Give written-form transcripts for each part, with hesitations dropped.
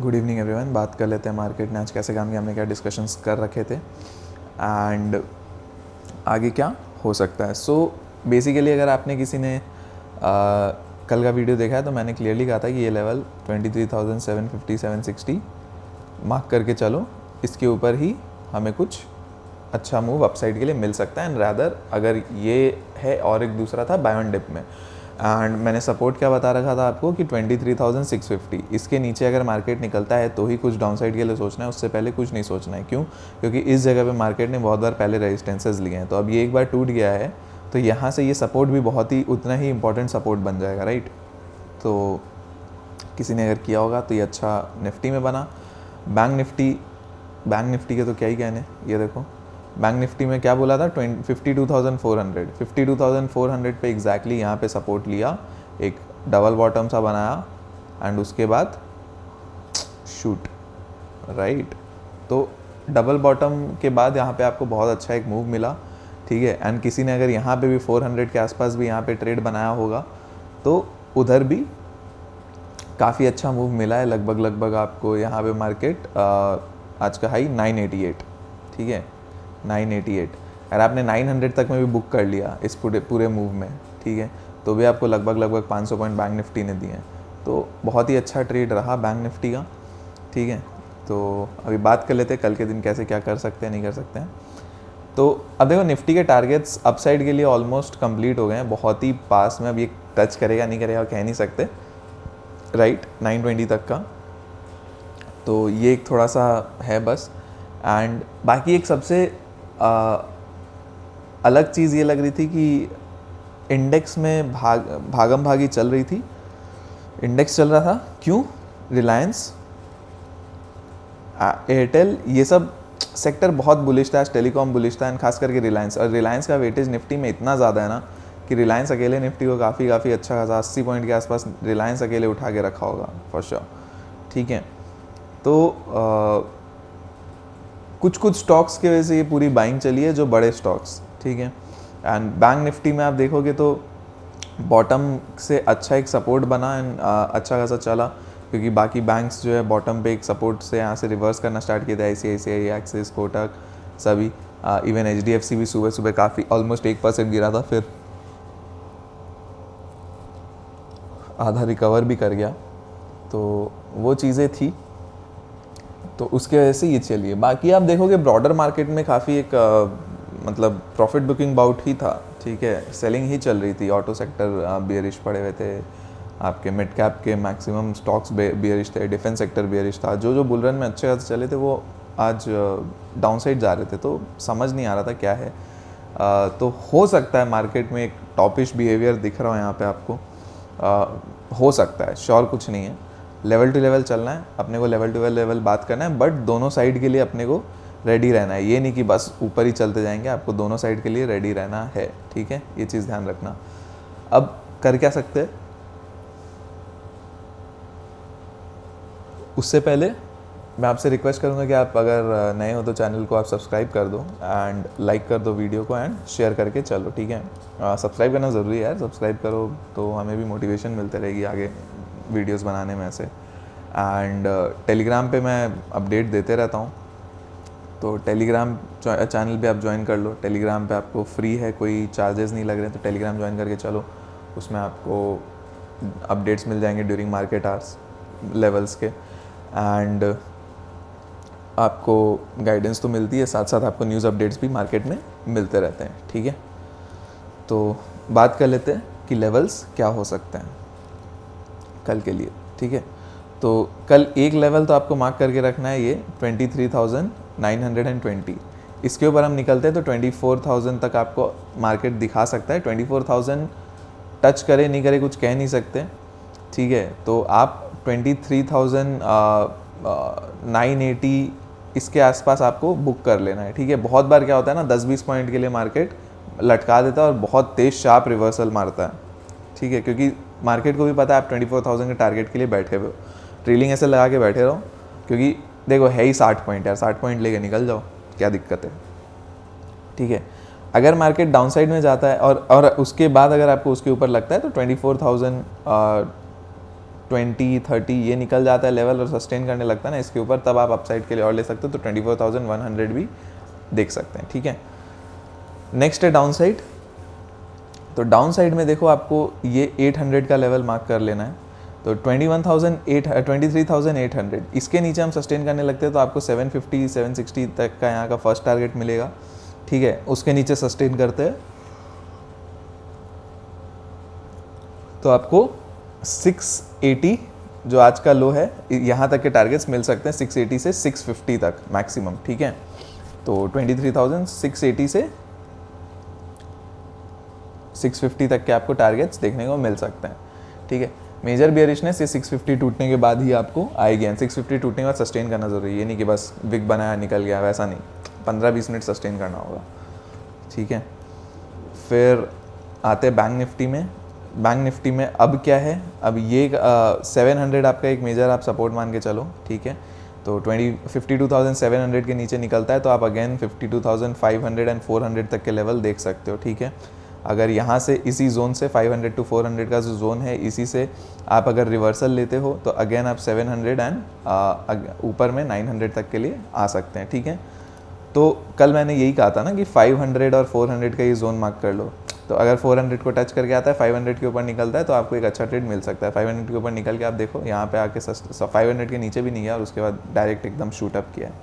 Good evening everyone. बात कर लेते हैं मार्केट ने आज कैसे काम किया, हमने क्या डिस्कशंस कर रखे थे एंड आगे क्या हो सकता है। सो बेसिकली अगर आपने किसी ने कल का वीडियो देखा है तो मैंने क्लियरली कहा था कि ये लेवल 23,750 760 मार्क करके चलो, इसके ऊपर ही हमें कुछ अच्छा मूव अपसाइड के लिए मिल सकता है। एंड रादर अगर ये है और एक दूसरा था बाय ऑन डिप में, एंड मैंने सपोर्ट क्या बता रखा था आपको कि 23,650, इसके नीचे अगर मार्केट निकलता है तो ही कुछ डाउनसाइड के लिए सोचना है, उससे पहले कुछ नहीं सोचना है। क्यों? क्योंकि इस जगह पे मार्केट ने बहुत बार पहले रेजिस्टेंसेज लिए हैं, तो अब ये एक बार टूट गया है तो यहाँ से ये सपोर्ट भी बहुत ही उतना ही इंपॉर्टेंट सपोर्ट बन जाएगा, राइट। तो किसी ने अगर किया होगा तो ये अच्छा निफ्टी में बना। बैंक निफ्टी के तो क्या ही कहने, ये देखो बैंक निफ्टी में क्या बोला था 52,400 पे एग्जैक्टली यहाँ पे सपोर्ट लिया, एक डबल बॉटम सा बनाया एंड उसके बाद शूट, राइट। तो डबल बॉटम के बाद यहाँ पे आपको बहुत अच्छा एक मूव मिला, ठीक है। एंड किसी ने अगर यहाँ पे भी 400 के आसपास भी यहाँ पे ट्रेड बनाया होगा तो उधर भी काफ़ी अच्छा मूव मिला है। लगभग आपको यहाँ पे मार्केट आज का हाई 988, ठीक है 988। अगर आपने 900 तक में भी बुक कर लिया इस पूरे मूव में, ठीक है, तो भी आपको लगभग 500 पॉइंट बैंक निफ्टी ने दिए हैं। तो बहुत ही अच्छा ट्रेड रहा बैंक निफ्टी का, ठीक है। तो अभी बात कर लेते हैं कल के दिन कैसे क्या कर सकते हैं, नहीं कर सकते हैं। तो अब देखो निफ्टी के टारगेट्स अपसाइड के लिए ऑलमोस्ट कंप्लीट हो गए हैं, बहुत ही पास में। अब ये टच करेगा नहीं करेगा कह नहीं सकते, राइट, 920 तक का। तो ये एक थोड़ा सा है बस। एंड बाकी एक सबसे अलग चीज़ ये लग रही थी कि इंडेक्स में भागम भागी चल रही थी। इंडेक्स चल रहा था, क्यों? रिलायंस, एयरटेल, ये सब सेक्टर बहुत बुलिश था, टेलीकॉम बुलिश था, एंड खास करके रिलायंस। और रिलायंस का वेटेज निफ्टी में इतना ज़्यादा है ना कि रिलायंस अकेले निफ्टी को काफ़ी अच्छा खासा 80 पॉइंट के आसपास रिलायंस अकेले उठा के रखा होगा फॉर श्योर, ठीक है। तो कुछ स्टॉक्स की वजह से ये पूरी बाइंग चली है, जो बड़े स्टॉक्स, ठीक है। एंड बैंक निफ्टी में आप देखोगे तो बॉटम से अच्छा एक सपोर्ट बना एंड अच्छा खासा चला, क्योंकि बाकी बैंक्स जो है बॉटम पे एक सपोर्ट से यहाँ से रिवर्स करना स्टार्ट किया था, ICICI, एक्सिस, कोटक, सभी। इवन HDFC भी सुबह काफ़ी ऑलमोस्ट 1% गिरा था, फिर आधा रिकवर भी कर गया। तो वो चीज़ें थी, तो उसके वजह से ये चलिए। बाकी आप देखोगे ब्रॉडर मार्केट में काफ़ी एक मतलब प्रॉफिट बुकिंग बाउट ही था, ठीक है। सेलिंग ही चल रही थी, ऑटो सेक्टर बियरिश पड़े हुए थे, आपके मिड कैप के मैक्सिमम स्टॉक्स बियरिश थे, डिफेंस सेक्टर बियरिश था। जो बुल रन में अच्छे खासे चले थे वो आज डाउन साइड जा रहे थे, तो समझ नहीं आ रहा था क्या है। तो हो सकता है मार्केट में एक टॉपिश बिहेवियर दिख रहा हो यहाँ पे आपको, हो सकता है, श्योर कुछ नहीं है। लेवल टू लेवल चलना है अपने को, लेवल टू लेवल बात करना है, बट दोनों साइड के लिए अपने को रेडी रहना है। ये नहीं कि बस ऊपर ही चलते जाएंगे, आपको दोनों साइड के लिए रेडी रहना है, ठीक है, ये चीज़ ध्यान रखना। अब कर क्या सकते हैं, उससे पहले मैं आपसे रिक्वेस्ट करूंगा कि आप अगर नए हो तो चैनल को आप सब्सक्राइब कर दो एंड लाइक कर दो वीडियो को एंड शेयर करके चलो, ठीक है। सब्सक्राइब करना ज़रूरी है यार, सब्सक्राइब करो तो हमें भी मोटिवेशन मिलती रहेगी आगे वीडियोस बनाने में ऐसे। एंड टेलीग्राम पे मैं अपडेट देते रहता हूँ, तो टेलीग्राम चैनल पे आप ज्वाइन कर लो। टेलीग्राम पे आपको फ्री है, कोई चार्जेस नहीं लग रहे, तो टेलीग्राम ज्वाइन करके चलो, उसमें आपको अपडेट्स मिल जाएंगे ड्यूरिंग मार्केट आवर्स लेवल्स के। एंड आपको गाइडेंस तो मिलती है, साथ साथ आपको न्यूज़ अपडेट्स भी मार्केट में मिलते रहते हैं, ठीक है। तो बात कर लेते हैं कि लेवल्स क्या हो सकते हैं कल के लिए, ठीक है। तो कल एक लेवल तो आपको मार्क करके रखना है, ये 23,920। इसके ऊपर हम निकलते हैं तो 24,000 तक आपको मार्केट दिखा सकता है। 24,000 टच करे नहीं करे कुछ कह नहीं सकते, ठीक है। तो आप 23,980 इसके आसपास आपको बुक कर लेना है, ठीक है। बहुत बार क्या होता है ना, 10-20 पॉइंट के लिए मार्केट लटका देता है और बहुत तेज़ शार्प रिवर्सल मारता है, ठीक है, क्योंकि मार्केट को भी पता है आप 24,000 के टारगेट के लिए बैठे हुए हो। ट्रेलिंग ऐसे लगा के बैठे रहो, क्योंकि देखो है ही 60 पॉइंट यार, 60 पॉइंट लेके निकल जाओ, क्या दिक्कत है, ठीक है। अगर मार्केट डाउनसाइड में जाता है और उसके बाद अगर आपको उसके ऊपर लगता है तो 24,000 20-30 ये निकल जाता है लेवल और सस्टेन करने लगता है ना इसके ऊपर, तब आप अपसाइड के लिए और ले सकते हो, तो 24,100 भी देख सकते हैं, ठीक है। नेक्स्ट है डाउन साइड। तो डाउन साइड में देखो आपको ये 800 का लेवल मार्क कर लेना है, तो 23,800 इसके नीचे हम सस्टेन करने लगते हैं तो आपको 750 760 तक का यहाँ का फर्स्ट टारगेट मिलेगा, ठीक है। उसके नीचे सस्टेन करते हैं तो आपको 680 जो आज का लो है यहाँ तक के टारगेट्स मिल सकते हैं, 680 से 650 तक मैक्सिमम, ठीक है। तो 23,680 से 650 तक के आपको टारगेट्स देखने को मिल सकते हैं, ठीक है। मेजर बियरिशनेस ये 650 टूटने के बाद ही आपको आएगी, एंड 650 टूटने के बाद सस्टेन करना ज़रूरी है, ये नहीं कि बस विक बनाया निकल गया, वैसा नहीं, 15-20 मिनट सस्टेन करना होगा, ठीक है। फिर आते हैं बैंक निफ्टी में। बैंक निफ्टी में अब क्या है, अब ये 700 आपका एक मेजर आप सपोर्ट मान के चलो, ठीक है। तो 52,700 के नीचे निकलता है तो आप अगेन 52,500 एंड 400 तक के लेवल देख सकते हो, ठीक है। अगर यहाँ से इसी जोन से 500 to 400 का जो जोन है, इसी से आप अगर रिवर्सल लेते हो तो अगेन आप 700 एंड ऊपर में 900 तक के लिए आ सकते हैं, ठीक है। तो कल मैंने यही कहा था ना कि 500 और 400 का ये जोन मार्क कर लो, तो अगर 400 को टच करके आता है, 500 के ऊपर निकलता है तो आपको एक अच्छा ट्रेड मिल सकता है। 500 के ऊपर निकल के आप देखो यहाँ पे आके 500 के नीचे भी नहीं गया और उसके बाद डायरेक्ट एकदम शूट अप किया है,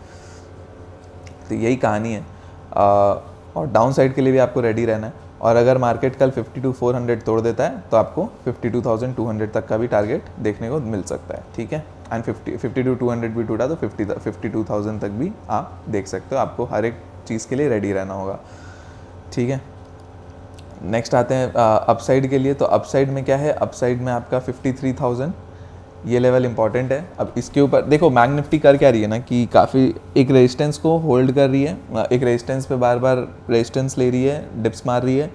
तो यही कहानी है। और डाउन साइड के लिए भी आपको रेडी रहना है, और अगर मार्केट कल 52,400 तोड़ देता है तो आपको 52,200 तक का भी टारगेट देखने को मिल सकता है, ठीक है। एंड 52,200 भी टूटा तो 52,000 तक भी आप देख सकते हो, आपको हर एक चीज़ के लिए रेडी रहना होगा, ठीक है। नेक्स्ट आते हैं अपसाइड के लिए। तो अपसाइड में क्या है, अपसाइड में आपका 53,000 ये लेवल इंपॉर्टेंट है। अब इसके ऊपर देखो बैंक निफ्टी कर क्या रही है ना कि काफ़ी एक रेजिस्टेंस को होल्ड कर रही है, एक रेजिस्टेंस पे बार बार रेजिस्टेंस ले रही है, डिप्स मार रही है,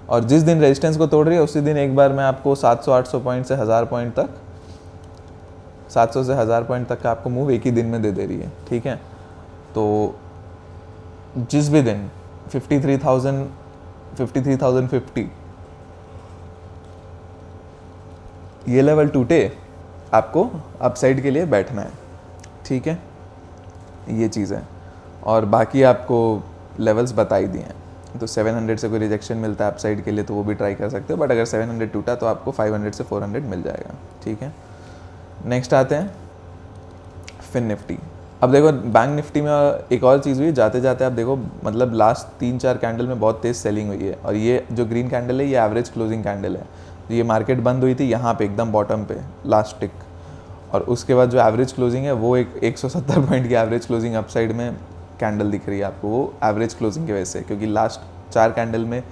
और जिस दिन रेजिस्टेंस को तोड़ रही है उसी दिन एक बार मैं आपको 700-800 पॉइंट से 1000 पॉइंट तक, 700 से 1000 पॉइंट तक का आपको मूव एक ही दिन में दे रही है, ठीक है। तो जिस भी दिन 53,050 ये लेवल टूटे आपको अपसाइड के लिए बैठना है, ठीक है, ये चीज़ है। और बाकी आपको लेवल्स बता ही दिए हैं, तो 700 से कोई रिजेक्शन मिलता है अपसाइड के लिए तो वो भी ट्राई कर सकते हो, बट अगर 700 टूटा तो आपको 500 से 400 मिल जाएगा, ठीक है। नेक्स्ट आते हैं फिन निफ्टी। अब देखो बैंक निफ्टी में एक और चीज़ हुई, जाते जाते आप देखो मतलब लास्ट 3-4 कैंडल में बहुत तेज़ सेलिंग हुई है, और ये जो ग्रीन कैंडल है ये एवरेज क्लोजिंग कैंडल है। ये मार्केट बंद हुई थी यहाँ पे एकदम बॉटम पे लास्ट टिक, और उसके बाद जो एवरेज क्लोजिंग है वो एक 170 पॉइंट की एवरेज क्लोजिंग अपसाइड में कैंडल दिख रही है आपको, वो एवरेज क्लोजिंग की वजह से, क्योंकि लास्ट 4 कैंडल में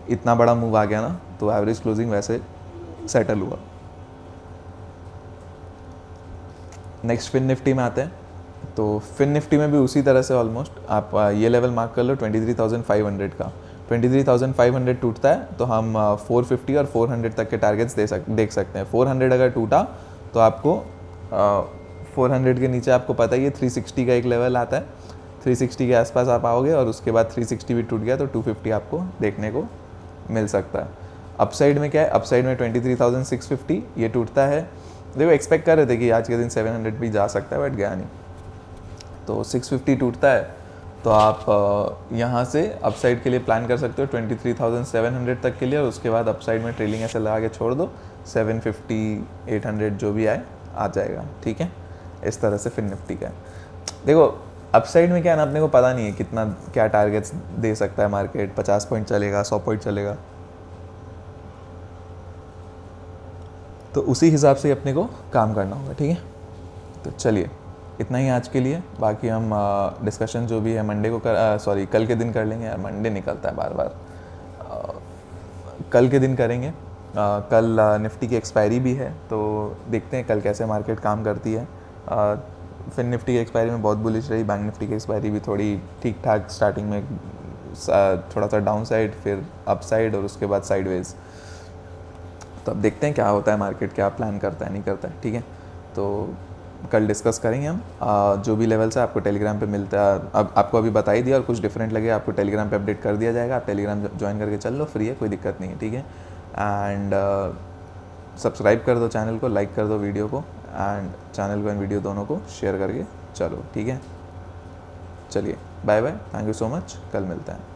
इतना बड़ा मूव आ गया ना, तो एवरेज क्लोजिंग वैसे सेटल हुआ। नेक्स्ट फिन निफ्टी में आते हैं। तो फिन निफ्टी में भी उसी तरह से ऑलमोस्ट आप ये लेवल मार्क कर लो 23,500 का। 23,500 टूटता है तो हम 450 और 400 तक के टारगेट्स देख सकते हैं। 400 अगर टूटा तो आपको 400 के नीचे आपको पता ही है 360 का एक लेवल आता है, 360 के आसपास आप आओगे, और उसके बाद 360 भी टूट गया तो 250 आपको देखने को मिल सकता है। अपसाइड में क्या है, अपसाइड में 23,650 ये टूटता है। देखो एक्सपेक्ट कर रहे थे कि आज के दिन 700 भी जा सकता है, बट गया नहीं, तो 650 टूटता है तो आप यहाँ से अपसाइड के लिए प्लान कर सकते हो 23,700 तक के लिए, और उसके बाद अपसाइड में ट्रेलिंग ऐसे लगा के छोड़ दो, 750 800 जो भी आए आ जाएगा, ठीक है। इस तरह से फिर निफ्टी का है। देखो अपसाइड में क्या है ना, अपने को पता नहीं है कितना क्या टारगेट्स दे सकता है मार्केट, 50 पॉइंट चलेगा, 100 पॉइंट चलेगा, तो उसी हिसाब से अपने को काम करना होगा, ठीक है। तो चलिए इतना ही आज के लिए, बाकी हम डिस्कशन जो भी है मंडे को कल के दिन कर लेंगे यार, मंडे निकलता है बार बार, कल के दिन करेंगे। कल निफ्टी की एक्सपायरी भी है, तो देखते हैं कल कैसे मार्केट काम करती है। फिर निफ्टी की एक्सपायरी में बहुत बुलिश रही, बैंक निफ्टी की एक्सपायरी भी थोड़ी ठीक ठाक, स्टार्टिंग में थोड़ा सा डाउन साइड, फिर अप साइड, और उसके बाद साइडवेज। तो अब देखते हैं क्या होता है, मार्केट क्या प्लान करता है नहीं करता है, ठीक है। तो कल डिस्कस करेंगे हम। जो भी लेवल्स है आपको टेलीग्राम पे मिलता है, अब आपको अभी बता ही दिया, और कुछ डिफरेंट लगे आपको टेलीग्राम पे अपडेट कर दिया जाएगा, आप टेलीग्राम ज्वाइन करके चल लो, फ्री है, कोई दिक्कत नहीं है, ठीक है। एंड सब्सक्राइब कर दो चैनल को, लाइक कर दो वीडियो को, एंड चैनल को एंड वीडियो दोनों को शेयर करके चलो, ठीक है। चलिए bye bye, thank you so much, कल मिलते हैं।